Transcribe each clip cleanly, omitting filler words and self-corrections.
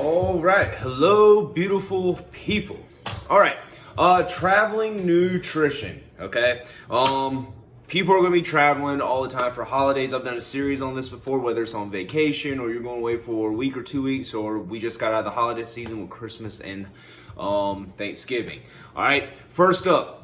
All right, hello, beautiful people. All right, traveling nutrition. Okay, people are gonna be traveling all the time for holidays. I've done a series on this before, whether it's on vacation or you're going away for a week or 2 weeks, or we just got out of the holiday season with Christmas and Thanksgiving. All right, first up.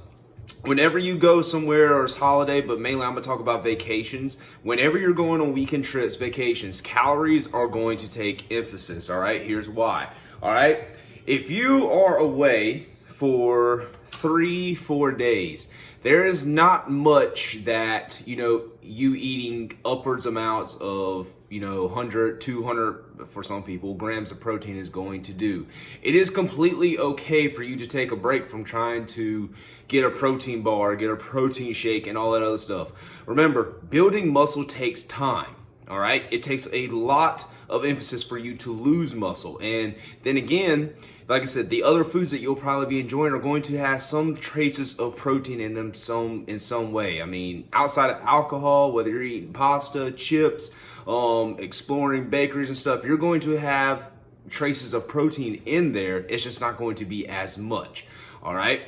Whenever you go somewhere or it's holiday, but mainly I'm going to talk about vacations. Whenever you're going on weekend trips, vacations, calories are going to take emphasis. All right, here's why. All right, if you are away for 3-4 days, there is not much that you eating upwards amounts of 100, 200 for some people grams of protein is going to do. It is completely okay for you to take a break from trying to get a protein bar, get a protein shake, and all that other stuff. Remember, building muscle takes time. All right, it takes a lot of emphasis for you to lose muscle. And then again, like I said, the other foods that you'll probably be enjoying are going to have some traces of protein in them in some way. I mean, outside of alcohol, whether you're eating pasta, chips, exploring bakeries and stuff, you're going to have traces of protein in there. It's just not going to be as much. All right.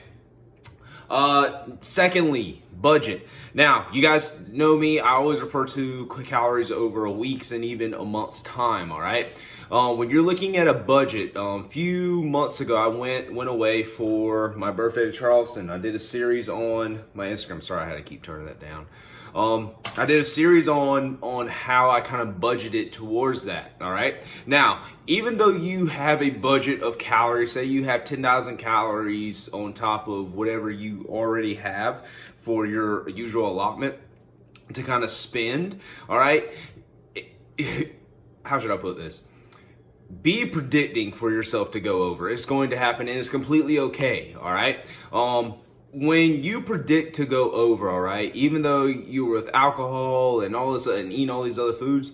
Secondly, budget. Now, you guys know me. I always refer to calories over a week's and even a month's time. All right. When you're looking at a budget, a few months ago, I went away for my birthday to Charleston. I did a series on my Instagram. Sorry, I had to keep turning that down. I did a series on how I kind of budgeted towards that. All right. Now, even though you have a budget of calories, say you have 10,000 calories on top of whatever you already have for your usual allotment to kind of spend. All right. How should I put this? Be predicting for yourself to go over. It's going to happen and it's completely okay. All right. When you predict to go over, all right, even though you were with alcohol and all this and eating all these other foods,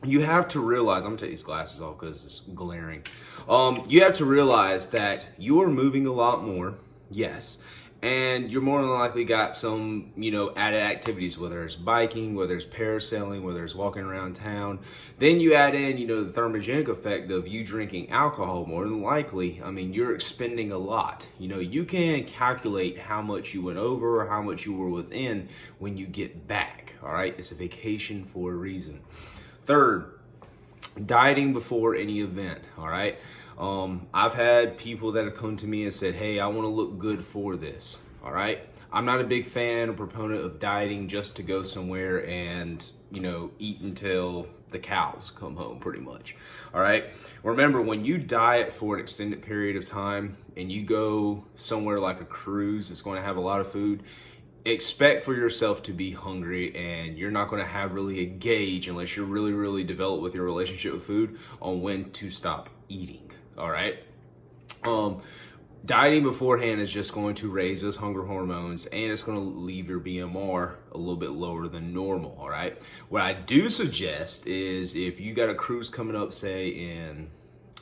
you have to realize, I'm gonna take these glasses off because it's glaring. You have to realize that you are moving a lot more, yes, and you're more than likely got some, added activities, whether it's biking, whether it's parasailing, whether it's walking around town. Then you add in, the thermogenic effect of you drinking alcohol. More than likely, I mean, you're expending a lot. You can calculate how much you went over or how much you were within when you get back. All right, it's a vacation for a reason. Third, dieting before any event. All right. I've had people that have come to me and said, hey, I want to look good for this. All right. I'm not a big fan or proponent of dieting just to go somewhere and, eat until the cows come home pretty much. All right. Remember, when you diet for an extended period of time and you go somewhere like a cruise that's going to have a lot of food, expect for yourself to be hungry, and you're not going to have really a gauge unless you're really, really developed with your relationship with food on when to stop eating. All right. Dieting beforehand is just going to raise those hunger hormones and it's going to leave your BMR a little bit lower than normal. All right. What I do suggest is if you got a cruise coming up, say in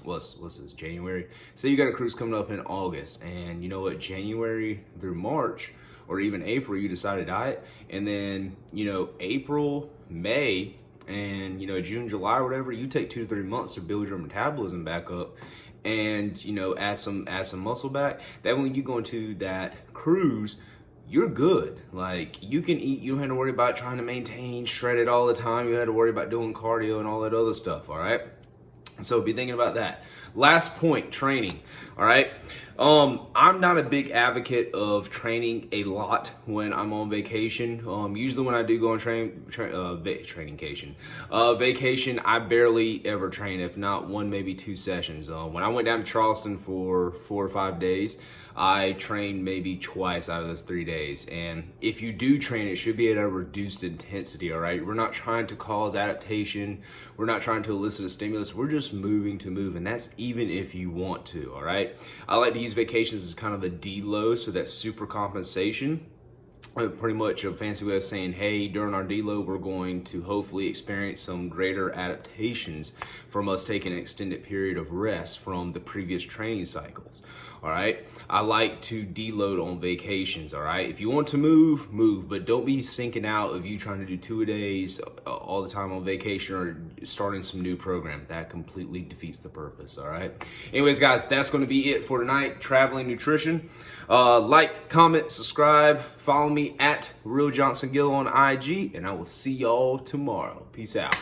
what's this, January, say you got a cruise coming up in August, and January through March or even April, you decide to diet, and then, April, May, and June, July, or whatever, you take 2 to 3 months to build your metabolism back up and add some muscle back. That when you go into that cruise, you're good. Like, you can eat, you don't have to worry about trying to maintain shredded all the time. You don't have to worry about doing cardio and all that other stuff. All right. So be thinking about that. Last point, training. All right. I'm not a big advocate of training a lot when I'm on vacation. Usually when I do go on vacation, I barely ever train, if not 1, maybe 2 sessions. When I went down to Charleston for 4 or 5 days, I trained maybe twice out of those 3 days. And if you do train, it should be at a reduced intensity. All right. We're not trying to cause adaptation. We're not trying to elicit a stimulus. We're just moving to move. And that's even if you want to. All right. I like to use vacations as kind of a deload, so that's super compensation. pretty much a fancy way of saying, hey, during our deload, we're going to hopefully experience some greater adaptations from us taking an extended period of rest from the previous training cycles. All right. I like to deload on vacations. All right. If you want to move, but don't be sinking out of you trying to do 2-a-days all the time on vacation or starting some new program. That completely defeats the purpose. All right. Anyways, guys, that's going to be it for tonight. Traveling nutrition. Like, comment, subscribe, follow me at Real Johnson Gill on IG, and I will see y'all tomorrow. Peace out.